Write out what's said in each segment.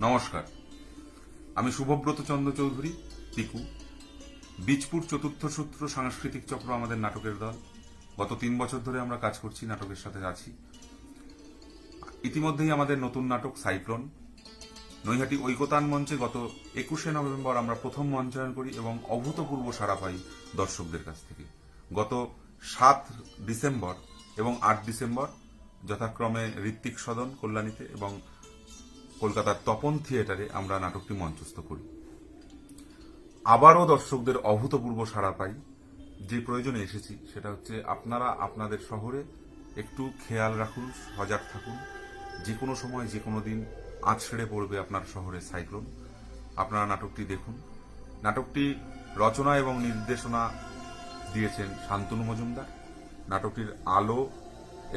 নমস্কার, আমি শুভব্রত চন্দ্র চৌধুরী পিকু। বীজপুর চতুর্থ সূত্র সাংস্কৃতিক চক্র আমাদের নাটকের দল। গত 3 বছর ধরে আমরা কাজ করছি, নাটকের সাথে আছি। ইতিমধ্যেই আমাদের নতুন নাটক সাইক্লোন নৈহাটি ঐকতান মঞ্চে গত 21শে নভেম্বর আমরা প্রথম মঞ্চায়ন করি এবং অভূতপূর্ব সাড়া পাই দর্শকদের কাছ থেকে। গত 7 ডিসেম্বর এবং 8 ডিসেম্বর যথাক্রমে ঋত্বিক সদন কল্যাণীতে এবং কলকাতার তপন থিয়েটারে আমরা নাটকটি মঞ্চস্থ করি। আবারও দর্শকদের অভূতপূর্ব সাড়া পাই। যে প্রয়োজনে এসেছি সেটা হচ্ছে আপনারা আপনাদের শহরে একটু খেয়াল রাখুন, সজাগ থাকুন। যে কোনো সময় যে কোনো দিন আছড়ে পড়বে আপনার শহরে সাইক্লোন। আপনারা নাটকটি দেখুন। নাটকটি রচনা এবং নির্দেশনা দিয়েছেন শান্তনু মজুমদার। নাটকটির আলো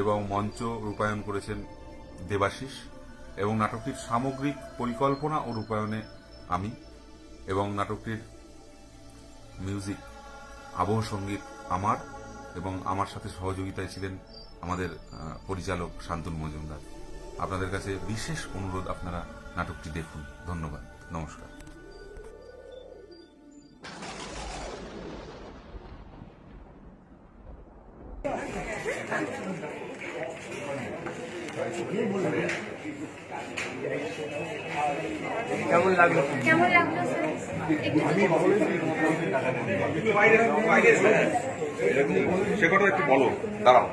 এবং মঞ্চ রূপায়ণ করেছেন দেবাশিস এবং নাটকটির সামগ্রিক পরিকল্পনা ও রূপায়ণে আমি এবং নাটকটির মিউজিক আবহ সঙ্গীত আমার এবং আমার সাথে সহযোগিতায় ছিলেন আমাদের পরিচালক শান্তনু মজুমদার। আপনাদের কাছে বিশেষ অনুরোধ, আপনারা নাটকটি দেখুন। ধন্যবাদ, নমস্কার। কেমন লাগলো সে কথা একটু বলো, দাঁড়াও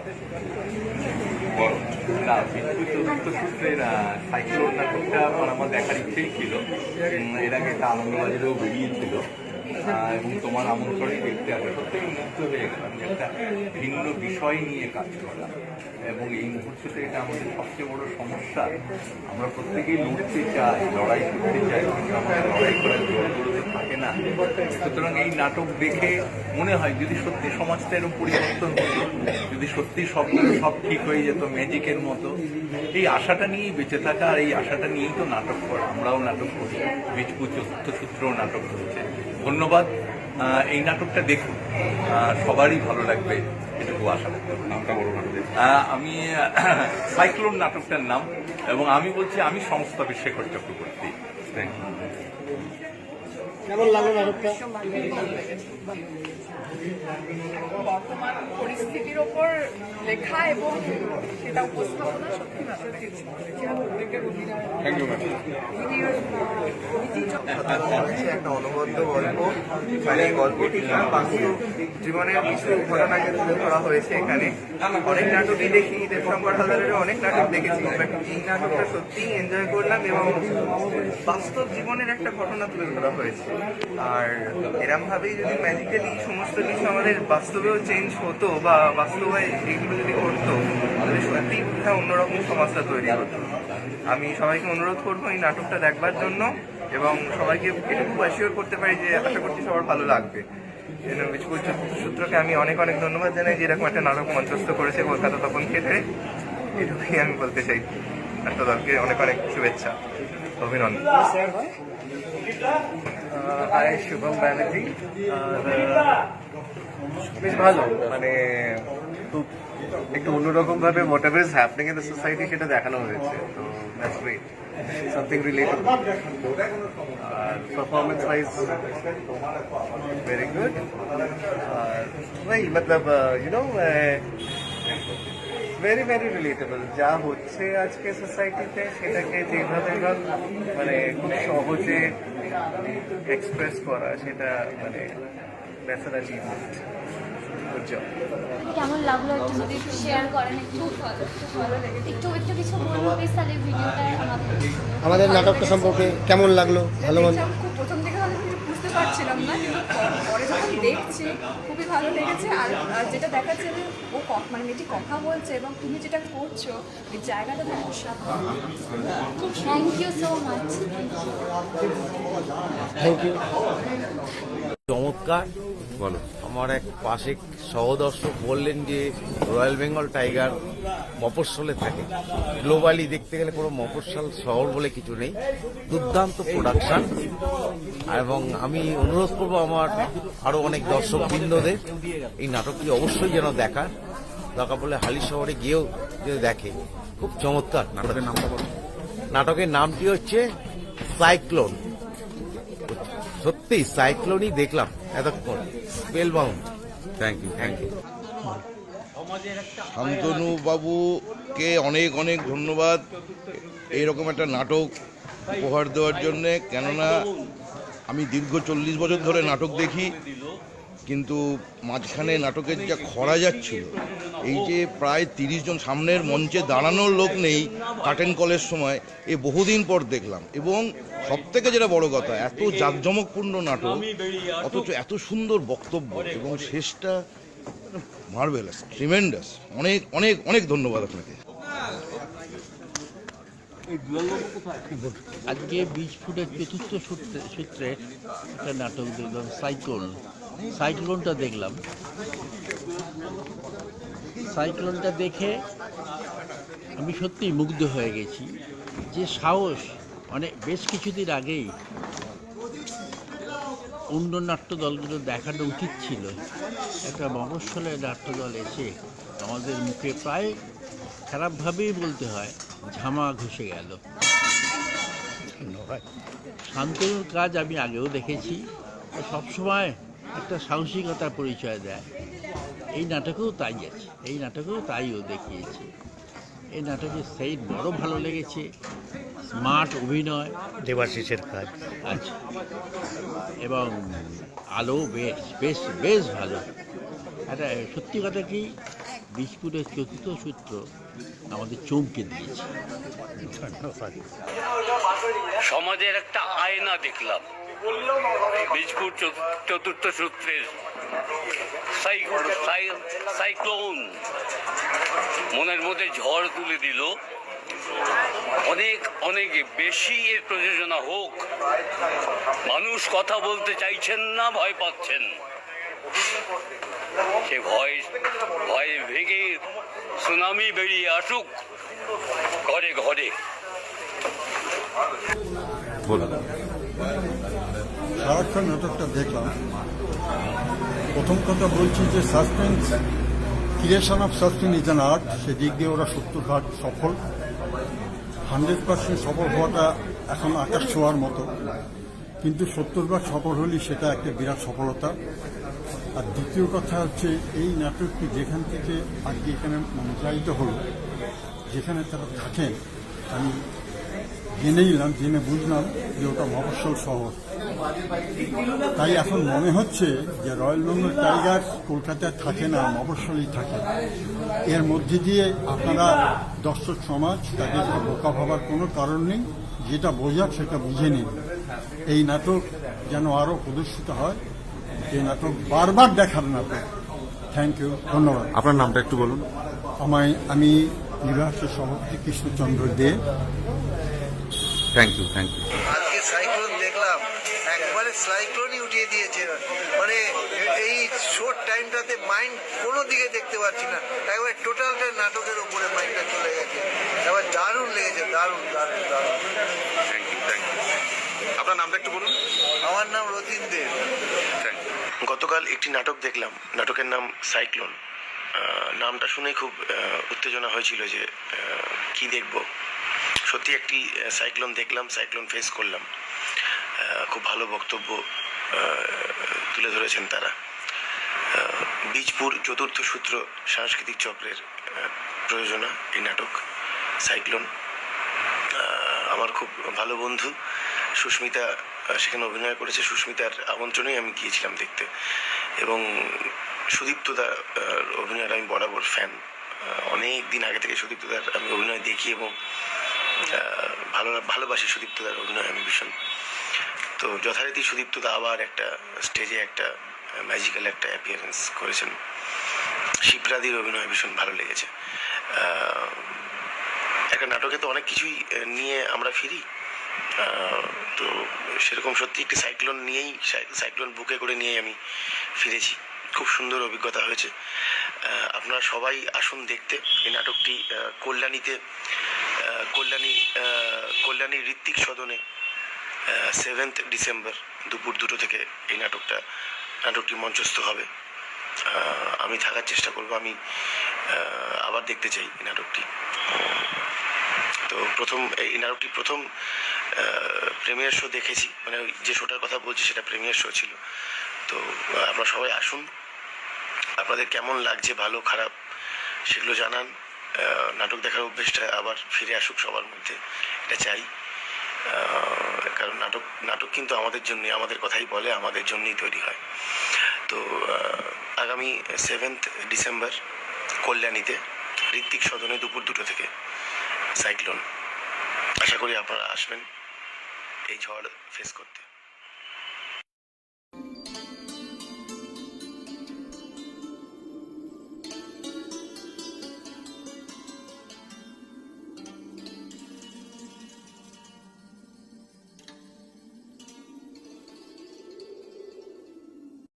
বলো। না, বীজপুর চতুর্থ সূত্রের সাইক্লোন নাটকটা আমার দেখার ইচ্ছেই ছিল। এর আগে একটা আনন্দবাজারেও বেরিয়েছিল এবং তোমার আমন্ত্রণে দেখতে আসে সত্যিই মুগ্ধ হয়ে গেলাম। একটা ভিন্ন বিষয় নিয়ে কাজ করা এবং এই মুহূর্তে এটা আমাদের সবচেয়ে বড় সমস্যা। আমরা প্রত্যেকেই লড়তে চাই, লড়াই করতে চাই, কিন্তু আমাদের লড়াই করার জোরগুলো তো থাকে না। সুতরাং এই নাটক দেখে মনে হয় যদি সত্যি সমাজটা এরকম পরিবর্তন হতো, যদি সত্যি সব ঠিক হয়ে যেত ম্যাজিকের মতো, এই আশাটা নিয়েই বেঁচে থাকা আর এই আশাটা নিয়েই তো নাটক করা। আমরাও নাটক করি, বীজপুর চতুর্থ সূত্রও নাটক করেছে। ধন্যবাদ। এই নাটকটা দেখুন, সবারই ভালো লাগবে এটুকু আশা করতে পারি। নামটা বলো নাটকের। আমি সাইক্লোন নাটকটার নাম, এবং আমি বলছি আমি সংস্থাপক শেখর চক্রবর্তী। Thank you. কেমন লাগলো নাটকটা? বর্তমান পরিস্থিতির ওপর লেখা এবং সেটা উপস্থাপনা সত্যি ভালো লেগেছে। Thank you ma'am. একটা অনবদ্য গল্প, মানে গল্পটি বাস্তব জীবনের কিছু ঘটনাকে তুলে ধরা হয়েছে এখানে। অনেক নাটকই দেখি, দেবশঙ্কর হালদারের অনেক নাটক দেখেছি, বাট এই নাটকটা সত্যিই এনজয় করলাম এবং বাস্তব জীবনের একটা ঘটনা তুলে ধরা হয়েছে। আর এরম ভাবেই যদি ম্যাজিক্যালি সমস্ত কিছু আমাদের বাস্তবেও চেঞ্জ হতো বা বাস্তবে এগুলো যদি করতো, তাহলে সত্যিই বোধহয় অন্যরকম সমাজটা তৈরি হতো। আমি সবাইকে অনুরোধ করবো এই নাটকটা দেখবার জন্য এবং সবাইকে এটুকু অ্যাসিওর করতে পারি যে আশা করছি সবার ভালো লাগবে। বীজপুর চতুর্থ সূত্রকে আমি অনেক অনেক ধন্যবাদ জানাই যে এরকম একটা নাটক মঞ্চস্থ করেছে কলকাতা তপন থিয়েটারে। এটুকুই আমি বলতে চাই। একটা দলকে অনেক অনেক শুভেচ্ছা, অভিনন্দন। হাই, শুভম ব্যানার্জি। বেশ ভালো, মানে খুব একটু অন্যরকম ভাবে whatever is happening in the society সেটা দেখানো হয়েছে। তো দ্যাটস গ্রেট, সামথিং রিলেটেবল। আর পারফরমেন্স ওয়াইজ ভেরি গুড। আর ভাই মতলব ভেরি ভেরি রিলেটেবল। যা হচ্ছে আজকে সোসাইটিতে সেটাকে যেভাবে মানে খুব সহজে এক্সপ্রেস করা, সেটা মানে বেসার অ্যাচিভমেন্ট। Good job. কেমন লাগলো একটু যদি শেয়ার করেন, একটু একটু কিছু বলুন প্লিজ, তাহলে ভিডিওটা আমাদের নাটকটা সম্পর্কে কেমন লাগলো? ভালো মন্দ? আমি খুব প্রথম থেকে হয়তো কিছু বুঝতে পারছিলাম না, কিন্তু পরে যখন দেখছি খুবই ভালো লেগেছে। আর যেটা দেখাচ্ছে যে ও মানে মেয়েটি কথা বলছে এবং তুমি যেটা করছো ওই জায়গাটা তো অসাধারণ। Thank you so much. Thank you. চমৎকার। বলো। আমার এক পাশে সহদর্শক বললেন যে রয়্যাল বেঙ্গল টাইগার মফস্বলে থাকে। গ্লোবালি দেখতে গেলে কোনো মফস্বল শহর বলে কিছু নেই। দুর্দান্ত প্রোডাকশন, এবং আমি অনুরোধ করবো আমার আরো অনেক দর্শক বৃন্দদের এই নাটকটি অবশ্যই যেন দেখা দরকার পড়লে হালি শহরে গিয়েও যে দেখে। খুব চমৎকার। নাটকের নামটা বলো। নাটকের নামটি হচ্ছে সাইক্লোন, সত্যি সাইক্লোনই দেখলাম এতক্ষণ, spell bound. Thank you, thank you. Shantanu বাবুকে অনেক অনেক ধন্যবাদ এইরকম একটা নাটক উপহার দেওয়ার জন্যে। কেননা আমি দীর্ঘ 40 বছর ধরে নাটক দেখি, কিন্তু মাঝখানে নাটকের যা খরা যাচ্ছিল, এই যে প্রায় 30 জন সামনের মঞ্চে দাঁড়ানোর লোক নেই কার্টেন কলের সময়, এ বহুদিন পর দেখলাম। এবং সবথেকে যেটা বড় কথা, এত জাঁকজমকপূর্ণ নাটক অথচ এত সুন্দর বক্তব্য, এবং শেষটা মার্ভেলাস, ট্রিমেন্ডাস। অনেক অনেক অনেক ধন্যবাদ আপনাকে। আজকে বীজপুরের চতুর্থ সূত্রের একটা নাটক দেখলাম, সাইক্লোনটা দেখলাম। সাইক্লোনটা দেখে আমি সত্যিই মুগ্ধ হয়ে গেছি। যে সাহস, বেশ কিছুদিন আগেই অন্য নাট্যদলগুলো দেখানো উচিত ছিল। একটা মফস্বলের নাট্যদল এসে আমাদের মুখে প্রায় খারাপভাবেই বলতে হয় ঝামা ঘষে গেল। শান্তনুর কাজ আমি আগেও দেখেছি, ও সবসময় একটা সাহসিকতার পরিচয় দেয়। এই নাটকেও তাই আছে, এই নাটকেও তাইও দেখিয়েছে। এই নাটকে সেই বড় ভালো লেগেছে, স্মার্ট অভিনয়, দেবাশিসের কাজ। আচ্ছা, এবং আলো বেশ বেশ বেশ ভালো। একটা সত্যি কথা কি, বীজপুরের চতুর্থ সূত্র আমাদের চমকে দিয়েছে। ধন্যবাদ। সমাজের একটা আয়না দেখলাম বীজপুর চতুর্থ সূত্রের সাইক্লোন মনের মধ্যে ঝড় তুলে দিল। অনেক অনেক বেশি এর প্রযোজনা হোক। মানুষ কথা বলতে চাইছেন না, ভয় পাচ্ছেন। সে ভয়ে ভেঙে সুনামি বেরিয়ে আসুক ঘরে ঘরে। বলুন। সারাক্ষণ নাটকটা দেখলাম। প্রথম কথা বলছি যে suspense, creation of suspense is an art. সেদিক দিয়ে ওরা 70% সফল। 100% সফল হওয়াটা এখন আকাশ ছোঁয়ার মতো, কিন্তু 70% সফল হলেই সেটা একটা বিরাট সফলতা। আর দ্বিতীয় কথা হচ্ছে, এই নাটকটি যেখান থেকে আজকে এখানে মঞ্চায়িত হল, যেখানে তারা থাকেন, আমি জেনে বুঝলাম যে ওটা মফস্বল শহর। তাই এখন মনে হচ্ছে যে রয়্যাল বেঙ্গল টাইগার কলকাতায় থাকে না, মফস্বলেই থাকে। এর মধ্যে দিয়ে আপনারা দর্শক সমাজ, তাদেরকে বোকা ভাবার কোনো কারণ নেই। যেটা বোঝার সেটা বুঝে নিন। এই নাটক যেন আরও প্রদর্শিত হয়। এই নাটক বারবার দেখার নাটক। থ্যাংক ইউ, ধন্যবাদ। আপনার নামটা একটু বলুন। আমি নিবাসের সভাপতি Krishnachandra Dey. Thank you, thank you. আজকে সাইক্লোন দেখলাম, একবারে সাইক্লোনই উঠিয়ে দিয়েছে। মানে এই শর্ট টাইমটাতে মাইন্ড কোনো দিকে দেখতে পাচ্ছি না, একবারে টোটালটা নাটকের উপরে মাইন্ডটা চলে গেছে। এবার দারুণ লেগেছে, দারুণ দারুণ দারুণ। Thank you, thank you. আপনার নামটা একটু বলুন। আমার নাম রতিন দে। গতকাল একটি নাটক দেখলাম, নাটকের নাম সাইক্লোন। নামটা শুনে খুব উত্তেজনা হয়েছিল যে কি দেখব। সত্যি একটি সাইক্লোন দেখলাম, সাইক্লোন ফেস করলাম। খুব ভালো বক্তব্য তুলে ধরেছেন তারা। বীজপুর চতুর্থ সূত্র সাংস্কৃতিক চক্রের প্রযোজনা এই নাটক সাইক্লোন। আমার খুব ভালো বন্ধু সুস্মিতা সেখানে অভিনয় করেছে। সুস্মিতার আমন্ত্রণেই আমি গিয়েছিলাম দেখতে, এবং সুদীপ্তদার অভিনয়ের আমি বরাবর ফ্যান। অনেক দিন আগে থেকে সুদীপ্তদার আমি অভিনয় দেখি এবং ভালোবাসি সুদীপ্তদার অভিনয় আমি ভীষণ। তো যথারীতি সুদীপ্তদা আবার একটা স্টেজে একটা ম্যাজিক্যাল একটা অ্যাপিয়ারেন্স করেছেন। শিপ্রাদির অভিনয় ভীষণ ভালো লেগেছে। একটা নাটকে তো অনেক কিছুই নিয়ে আমরা ফিরি, তো সেরকম সত্যি একটি সাইক্লোন নিয়েই, সাইক্লোন বুকে করে নিয়েই আমি ফিরেছি। খুব সুন্দর অভিজ্ঞতা হয়েছে। আপনারা সবাই আসুন দেখতে। এই নাটকটি কল্যাণী ঋত্বিক সদনে 7 ডিসেম্বর দুপুর 2টো থেকে এই নাটকটি মঞ্চস্থ হবে। আমি থাকার চেষ্টা করব। আমি আবার দেখতে চাই এই নাটকটি। তো এই নাটকটি প্রথম প্রিমিয়ার শো দেখেছি, মানে ওই যে শোটার কথা বলছি সেটা প্রিমিয়ার শো ছিল। তো আপনারা সবাই আসুন, আপনাদের কেমন লাগছে, ভালো খারাপ সেগুলো জানান। নাটক দেখার অভ্যেসটা আবার ফিরে আসুক সবার মধ্যে, এটা চাই। কারণ নাটক কিন্তু আমাদের জন্যই, আমাদের কথাই বলে, আমাদের জন্যই তৈরি হয়। তো আগামী 7th ডিসেম্বর কল্যাণীতে ঋত্বিক সদনে দুপুর 2টো থেকে সাইক্লোন। আশা করি আপনারা আসবেন এই ঝড় ফেস করতে।